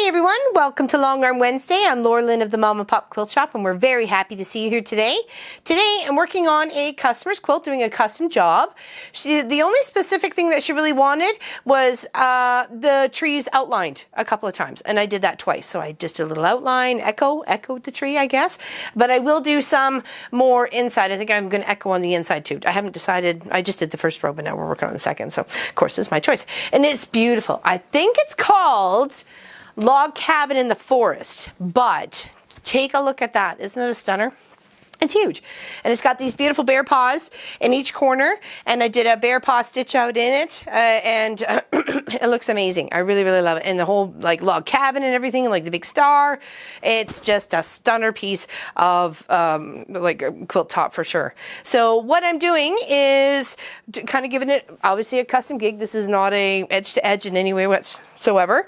Hey everyone, welcome to Long Arm Wednesday. I'm Laura Lynn of the Mom and Pop Quilt Shop, and we're very happy to see you here today. Today I'm working on a customer's quilt, doing a custom job. The only specific thing that she really wanted was the trees outlined a couple of times, and I did that twice. So I just did a little outline, echoed the tree, I guess. But I will do some more inside. I think I'm going to echo on the inside too. I haven't decided. I just did the first row, but now we're working on the second. So of course it's my choice, and it's beautiful. I think it's called Log Cabin in the Forest, but take a look at that. Isn't it a stunner? It's huge, and it's got these beautiful bear paws in each corner, and I did a bear paw stitch out in it, and it looks amazing. I really love it, and the whole like log cabin and everything, and like the big star. It's just a stunner piece of like a quilt top for sure. So what I'm doing is kind of giving it obviously a custom gig. This is not a edge to edge in any way whatsoever.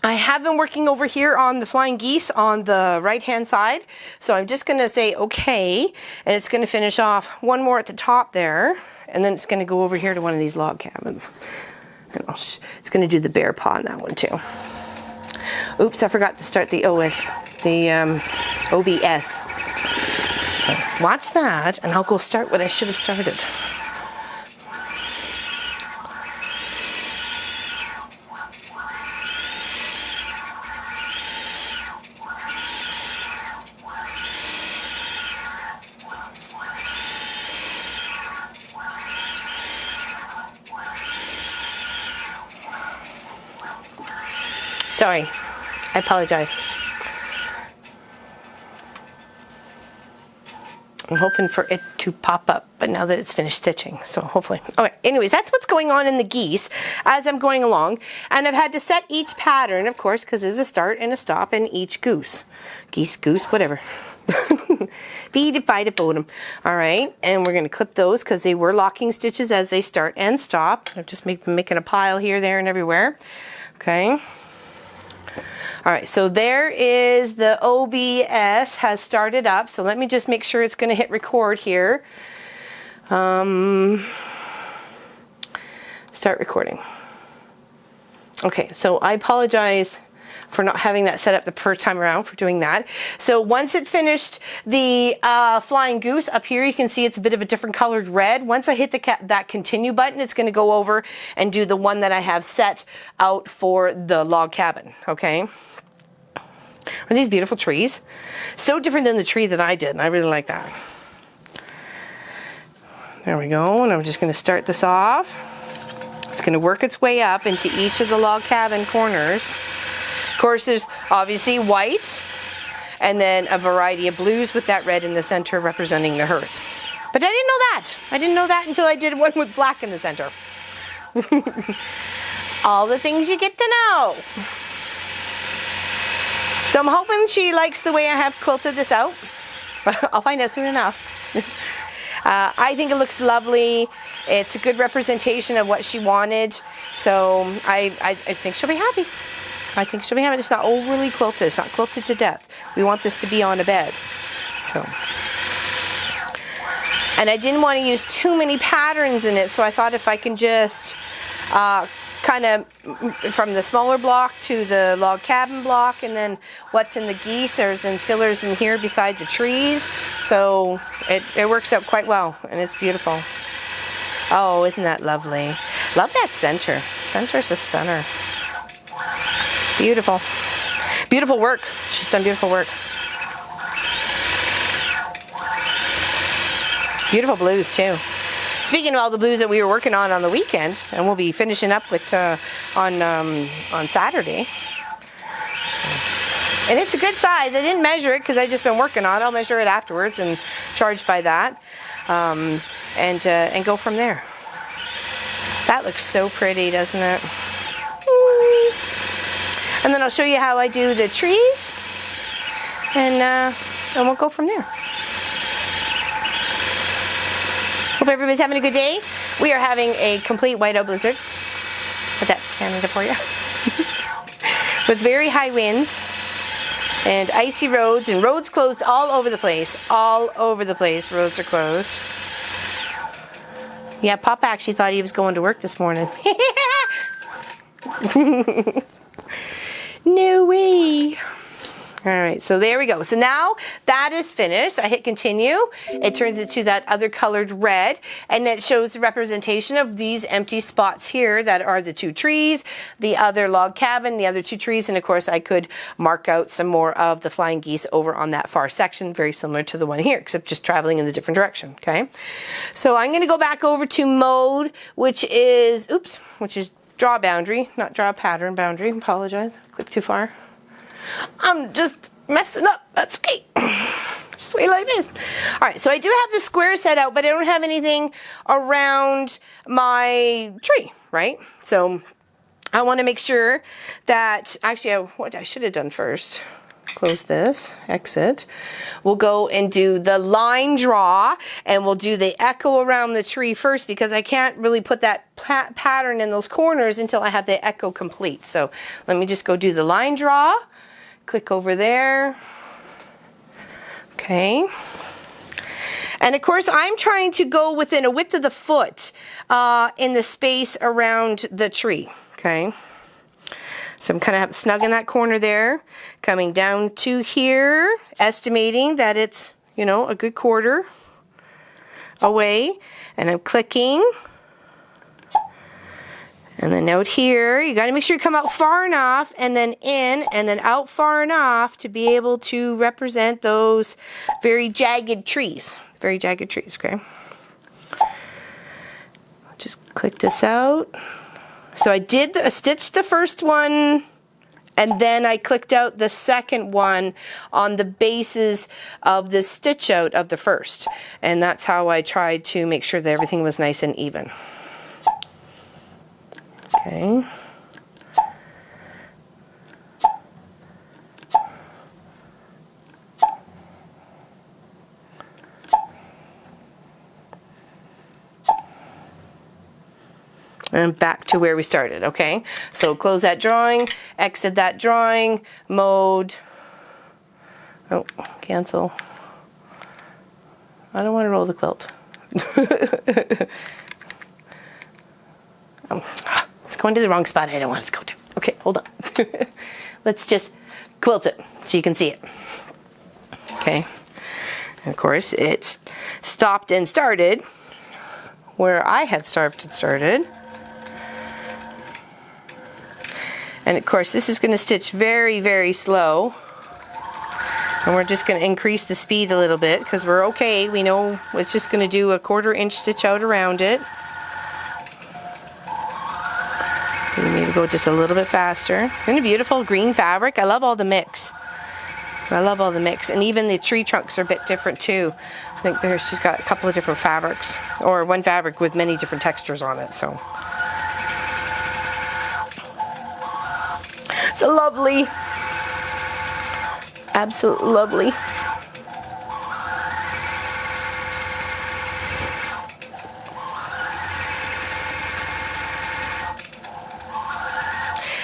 I have been working over here on the flying geese on the right hand side, so I'm just going to say okay, and it's going to finish off one more at the top there, and then it's going to go over here to one of these log cabins, and it's going to do the bear paw on that one too. Oops, I forgot to start the OBS. So watch that, and I'll go start what I should have started. Sorry, I apologize. I'm hoping for it to pop up, but now that it's finished stitching, so hopefully. Okay, anyways, that's what's going on in the geese as I'm going along. And I've had to set each pattern, of course, because there's a start and a stop in each goose. Geese, goose, whatever. Feed it, fight it, boat them. All right, and we're going to clip those because they were locking stitches as they start and stop. I'm just making a pile here, there, and everywhere. Okay. All right, so there is the OBS has started up. So let me just make sure it's going to hit record here. Start recording. Okay, so I apologize for not having that set up the first time around for doing that. So once it finished the flying goose up here, you can see it's a bit of a different colored red. Once I hit that continue button, it's going to go over and do the one that I have set out for the log cabin. Okay. Are these beautiful trees? So different than the tree that I did, and I really like that. There we go, and I'm just going to start this off. It's going to work its way up into each of the log cabin corners. Of course, there's obviously white, and then a variety of blues with that red in the center representing the hearth. But I didn't know that. I didn't know that until I did one with black in the center. All the things you get to know. So I'm hoping she likes the way I have quilted this out. I'll find out soon enough. I think it looks lovely. It's a good representation of what she wanted. So I think she'll be happy. I think she'll be happy. It's not overly quilted. It's not quilted to death. We want this to be on a bed. So, and I didn't want to use too many patterns in it, so I thought if I can just kind of from the smaller block to the log cabin block, and then what's in the geese, there's in fillers in here beside the trees, so it works out quite well, and it's beautiful. Oh, isn't that lovely? Love that center. Center's a stunner. Beautiful. Beautiful work. She's done beautiful work. Beautiful blues too. Speaking of all the blues that we were working on the weekend, and we'll be finishing up with on Saturday. And it's a good size. I didn't measure it because I just been working on it. I'll measure it afterwards and charge by that, and go from there. That looks so pretty, doesn't it? And then I'll show you how I do the trees, and we'll go from there. Hope everybody's having a good day. We are having a complete whiteout blizzard, but that's Canada for you. With very high winds and icy roads, and roads closed all over the place. All over the place, roads are closed. Yeah, Papa actually thought he was going to work this morning. No way. All right, so there we go. So now that is finished. I hit continue. It turns into that other colored red, and it shows the representation of these empty spots here that are the 2 trees, the other log cabin, the other 2 trees, and of course I could mark out some more of the flying geese over on that far section, very similar to the one here, except just traveling in the different direction, okay? So I'm gonna go back over to mode, which is draw boundary, not draw pattern boundary, apologize, click too far. I'm just messing up. That's okay. Just the way life is. All right, so I do have the square set out, but I don't have anything around my tree, right? So I want to make sure that, actually, what I should have done first, close this, exit. We'll go and do the line draw, and we'll do the echo around the tree first, because I can't really put that pattern in those corners until I have the echo complete. So let me just go do the line draw. Click over there. Okay. And of course, I'm trying to go within a width of the foot in the space around the tree. Okay. So I'm kind of snug in that corner there, coming down to here, estimating that it's, you know, a good quarter away, and I'm clicking. And then out here, you got to make sure you come out far enough, and then in, and then out far enough to be able to represent those very jagged trees. Very jagged trees, okay? Just click this out. So I stitched the first one, and then I clicked out the second one on the bases of the stitch out of the first. And that's how I tried to make sure that everything was nice and even. Okay. And back to where we started, okay? So close that drawing, exit that drawing, mode. Oh, cancel. I don't want to roll the quilt. It's going to the wrong spot I don't want it to go to. Okay, hold on. Let's just quilt it so you can see it. Okay. And of course, it's stopped and started where I had stopped and started. And of course, this is going to stitch very, very slow. And we're just going to increase the speed a little bit because we're okay. We know it's just going to do a 1/4 inch stitch out around it. You need to go just a little bit faster. And a beautiful green fabric. I love all the mix. I love all the mix. And even the tree trunks are a bit different too. I think she's got a couple of different fabrics. Or one fabric with many different textures on it. So it's lovely. Absolutely lovely.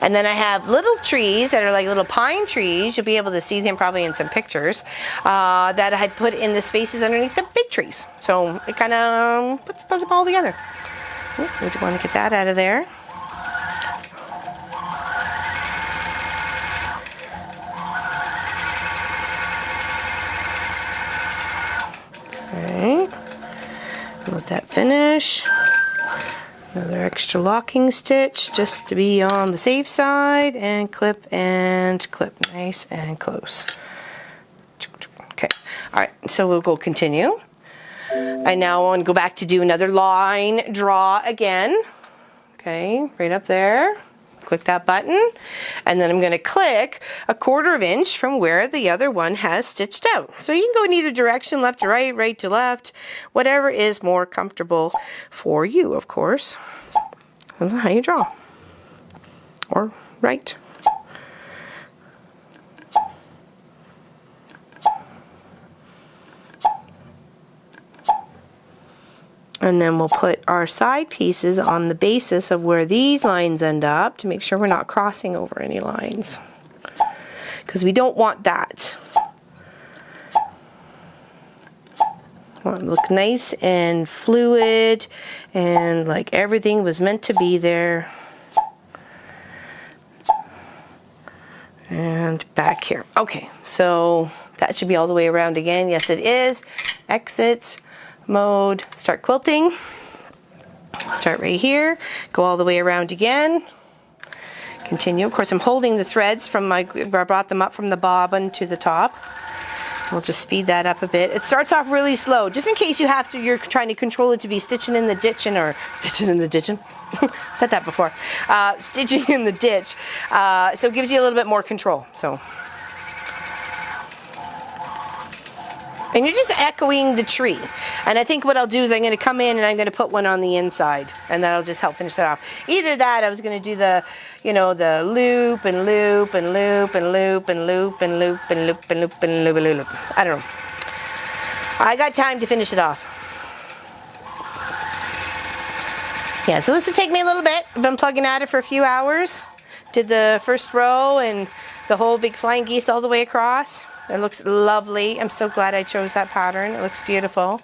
And then I have little trees that are like little pine trees. You'll be able to see them probably in some pictures that I put in the spaces underneath the big trees. So it kind of puts them all together. Ooh, we want to get that out of there. Okay. Let that finish. Another extra locking stitch just to be on the safe side, and clip nice and close. Okay, all right, so we'll go continue. I now want to go back to do another line draw again. Okay, right up there. Click that button, and then I'm going to click a 1/4 inch from where the other one has stitched out. So you can go in either direction, left to right, right to left, whatever is more comfortable for you, of course. That's how you draw. Or right. And then we'll put our side pieces on the basis of where these lines end up to make sure we're not crossing over any lines, because we don't want that. We want it to look nice and fluid and like everything was meant to be there. and back here. Okay, so that should be all the way around again. Yes, it is. Exit, mode, start quilting. Start right here, go all the way around again. Continue. Of course, I'm holding the threads from I brought them up from the bobbin to the top. We'll just speed that up a bit. It starts off really slow, just in case you're trying to control it to be stitching in the ditching or stitching in the ditching. Said that before. Stitching in the ditch. So it gives you a little bit more control. So. And you're just echoing the tree. And I think what I'll do is I'm going to come in and I'm going to put one on the inside. And that'll just help finish that off. Either that, I was going to do the, you know, the loop and loop and loop and loop and loop and loop and loop and loop and loop and loop. I don't know. I got time to finish it off. Yeah, so this will take me a little bit. I've been plugging at it for a few hours. Did the first row and the whole big flying geese all the way across. It looks lovely. I'm so glad I chose that pattern. It looks beautiful.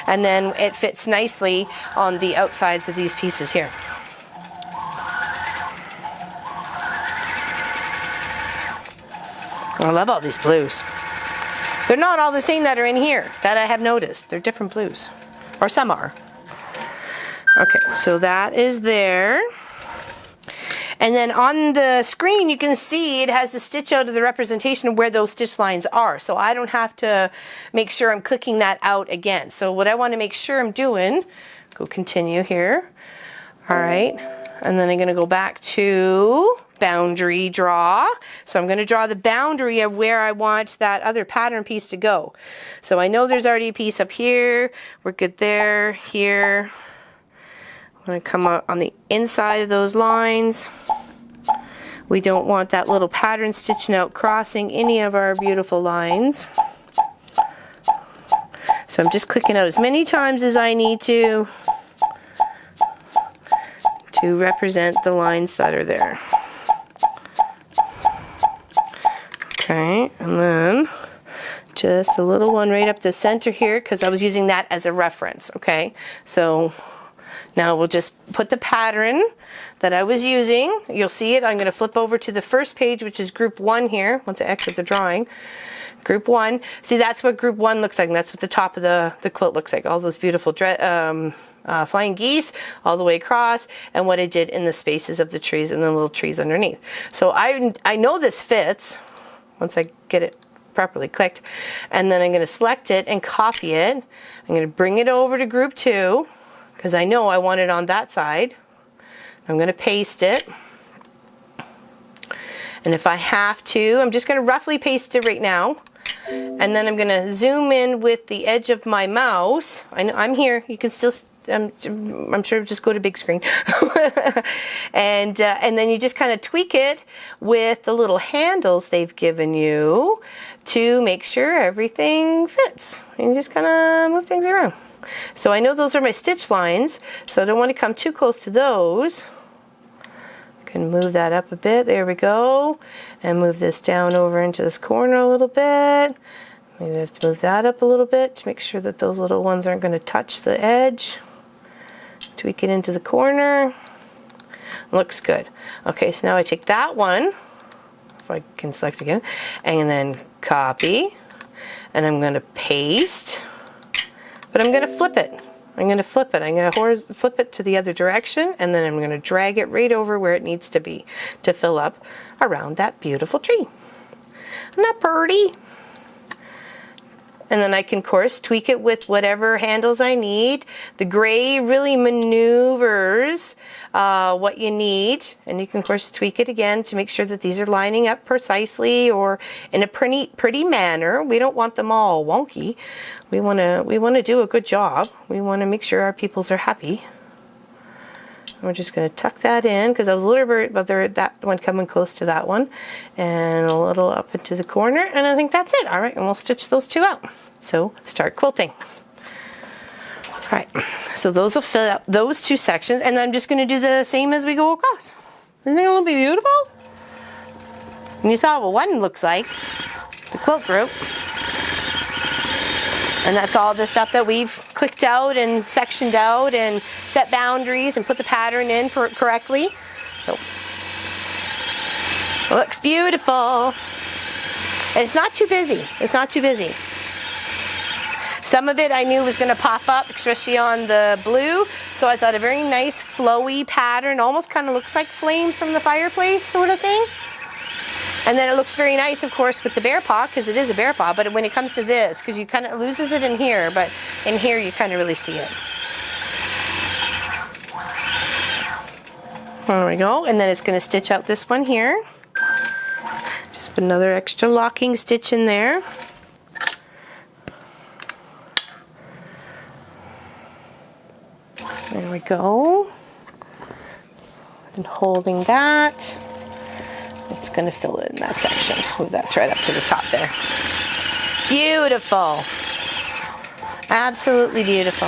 And then it fits nicely on the outsides of these pieces here. I love all these blues. They're not all the same that are in here, that I have noticed. They're different blues. Or some are. Okay, so that is there. And then on the screen, you can see it has the stitch out of the representation of where those stitch lines are. So I don't have to make sure I'm clicking that out again. So what I want to make sure I'm doing, go continue here. All right. And then I'm going to go back to boundary draw. So I'm going to draw the boundary of where I want that other pattern piece to go. So I know there's already a piece up here. We're good there, here. I'm going to come out on the inside of those lines. We don't want that little pattern stitching out crossing any of our beautiful lines. So I'm just clicking out as many times as I need to represent the lines that are there. Okay, and then just a little one right up the center here because I was using that as a reference. Okay, so now we'll just put the pattern that I was using. You'll see it. I'm going to flip over to the first page, which is group 1 here. Once I exit the drawing, group 1. See, that's what group 1 looks like. And that's what the top of the quilt looks like. All those beautiful flying geese all the way across, and what I did in the spaces of the trees and the little trees underneath. So I know this fits once I get it properly clicked. And then I'm going to select it and copy it. I'm going to bring it over to group 2. Because I know I want it on that side. I'm going to paste it. And if I have to, I'm just going to roughly paste it right now. And then I'm going to zoom in with the edge of my mouse. I'm here. You can still, I'm sure, just go to big screen. and then you just kind of tweak it with the little handles they've given you to make sure everything fits. And you just kind of move things around. So I know those are my stitch lines, so I don't want to come too close to those. I can move that up a bit. There we go. And move this down over into this corner a little bit. Maybe I have to move that up a little bit to make sure that those little ones aren't going to touch the edge. Tweak it into the corner. Looks good. Okay, so now I take that one, if I can select again, and then copy. And I'm going to paste. But I'm going to flip it. I'm going to flip it. I'm going to flip it to the other direction, and then I'm going to drag it right over where it needs to be to fill up around that beautiful tree. Isn't that pretty? And then I can, of course, tweak it with whatever handles I need. The gray really maneuvers what you need. And you can, of course, tweak it again to make sure that these are lining up precisely or in a pretty manner. We don't want them all wonky. We want to do a good job. We want to make sure our peoples are happy. We're just going to tuck that in because I was a little bit about that one coming close to that one, and a little up into the corner, and I think that's it. All right, and we'll stitch those two out. So start quilting. All right, so those will fill out those two sections, and then I'm just going to do the same as we go across. Isn't it a little bit beautiful? And you saw what one looks like, the quilt group. And that's all the stuff that we've clicked out and sectioned out and set boundaries and put the pattern in correctly. So it looks beautiful. And it's not too busy. It's not too busy. Some of it I knew was going to pop up, especially on the blue. So I thought a very nice flowy pattern, almost kind of looks like flames from the fireplace sort of thing. And then it looks very nice, of course, with the bear paw, because it is a bear paw. But when it comes to this, because you kind of loses it in here, but in here you kind of really see it. There we go. And then it's going to stitch out this one here. Just put another extra locking stitch in there. There we go. And holding that, it's going to fill in that section. Just move that thread up to the top there. Beautiful. Absolutely beautiful.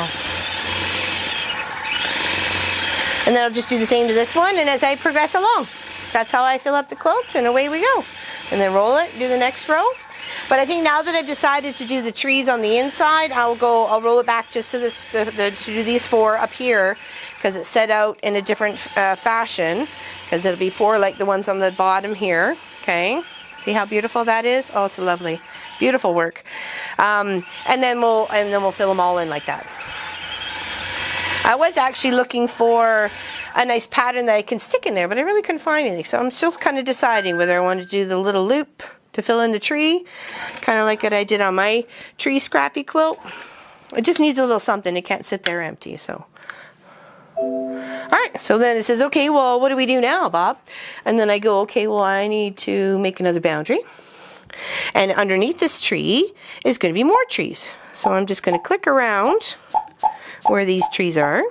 And then I'll just do the same to this one, and as I progress along, that's how I fill up the quilt, and away we go. And then roll it, do the next row. But I think now that I've decided to do the trees on the inside, I'll roll it back just to this, to do these 4 up here, because it's set out in a different fashion, because it'll be 4 like the ones on the bottom here. Okay, see how beautiful that is? Oh, it's lovely, beautiful work. And then we'll fill them all in like that. I was actually looking for a nice pattern that I can stick in there, but I really couldn't find anything. So I'm still kind of deciding whether I want to do the little loop to fill in the tree, kind of like what I did on my tree scrappy quilt. It just needs a little something. It can't sit there empty. So, all right. So then it says, okay, well, what do we do now, Bob? And then I go, okay, well, I need to make another boundary. And underneath this tree is going to be more trees. So I'm just going to click around where these trees are.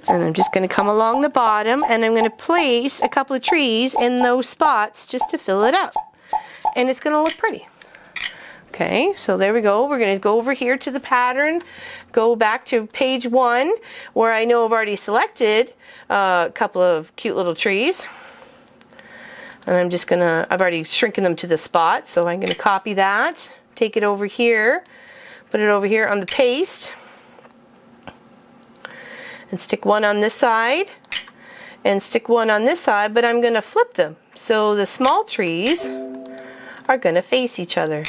And I'm just going to come along the bottom, and I'm going to place a couple of trees in those spots just to fill it up. And it's going to look pretty. Okay, so there we go. We're going to go over here to the pattern, go back to page 1, where I know I've already selected a couple of cute little trees. And I'm just going to, I've already shrunken them to the spot, so I'm going to copy that, take it over here, put it over here on the paste. And stick one on this side and stick one on this side, but I'm going to flip them. So the small trees are going to face each other.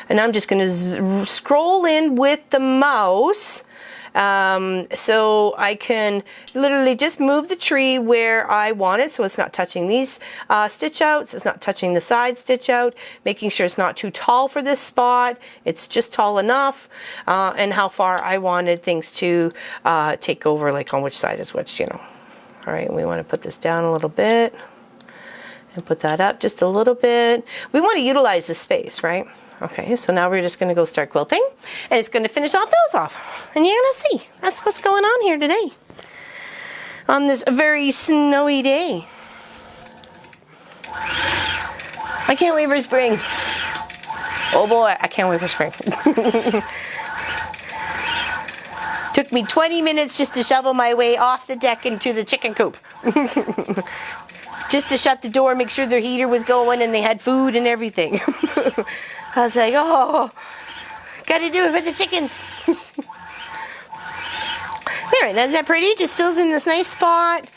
And I'm just going to scroll in with the mouse so I can literally just move the tree where I want it, so it's not touching these stitch outs, it's not touching the side stitch out, making sure it's not too tall for this spot, it's just tall enough, and how far I wanted things to take over, like on which side is which, you know. All right, we want to put this down a little bit and put that up just a little bit. We want to utilize the space, right? Okay, so now we're just going to go start quilting, and it's going to finish off those off. And you're going to see, that's what's going on here today on this very snowy day. I can't wait for spring. Oh boy, I can't wait for spring. Took me 20 minutes just to shovel my way off the deck into the chicken coop. Just to shut the door, make sure their heater was going and they had food and everything. I was like, oh, gotta do it for the chickens. There, isn't that pretty? Just fills in this nice spot.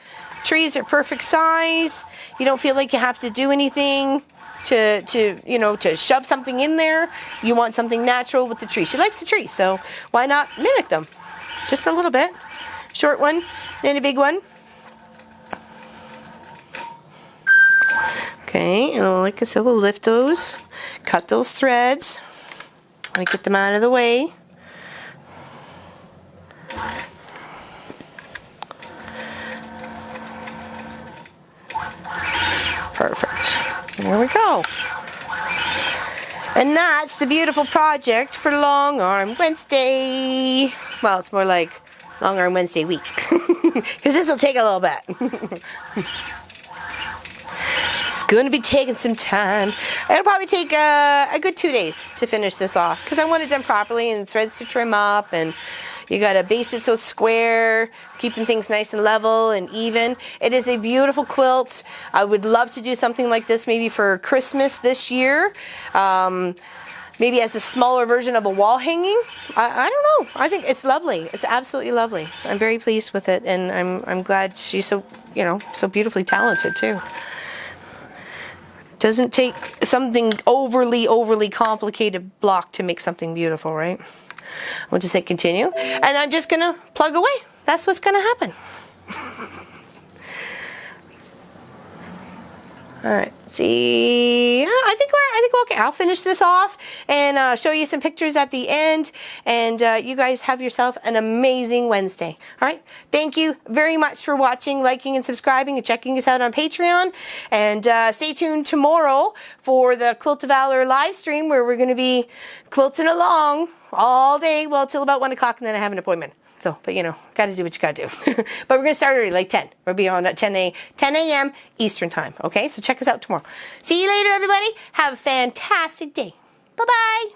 Trees are perfect size. You don't feel like you have to do anything to shove something in there. You want something natural with the tree. She likes the tree, so why not mimic them? Just a little bit. Short one, then a big one. Okay, and like I said, we'll lift those, cut those threads, and get them out of the way. Perfect. There we go. And that's the beautiful project for Long Arm Wednesday. Well, it's more like Long Arm Wednesday week, because this will take a little bit. Going to be taking some time. It'll probably take a good 2 days to finish this off, because I want it done properly and threads to trim up, and you got to base it so it's square, keeping things nice and level and even. It is a beautiful quilt. I would love to do something like this maybe for Christmas this year. Maybe as a smaller version of a wall hanging. I don't know. I think it's lovely. It's absolutely lovely. I'm very pleased with it, and I'm glad she's so beautifully talented too. Doesn't take something overly complicated block to make something beautiful, right? We'll just hit continue. And I'm just going to plug away. That's what's going to happen. All right. See, I think we're okay. I'll finish this off and show you some pictures at the end. And you guys have yourself an amazing Wednesday. All right. Thank you very much for watching, liking, and subscribing, and checking us out on Patreon. And stay tuned tomorrow for the Quilt of Valor live stream, where we're going to be quilting along all day, well, till about 1 o'clock, and then I have an appointment. So, but you know, got to do what you got to do. But we're going to start early, like 10. We'll be on at 10 a.m. Eastern time. Okay, so check us out tomorrow. See you later, everybody. Have a fantastic day. Bye-bye.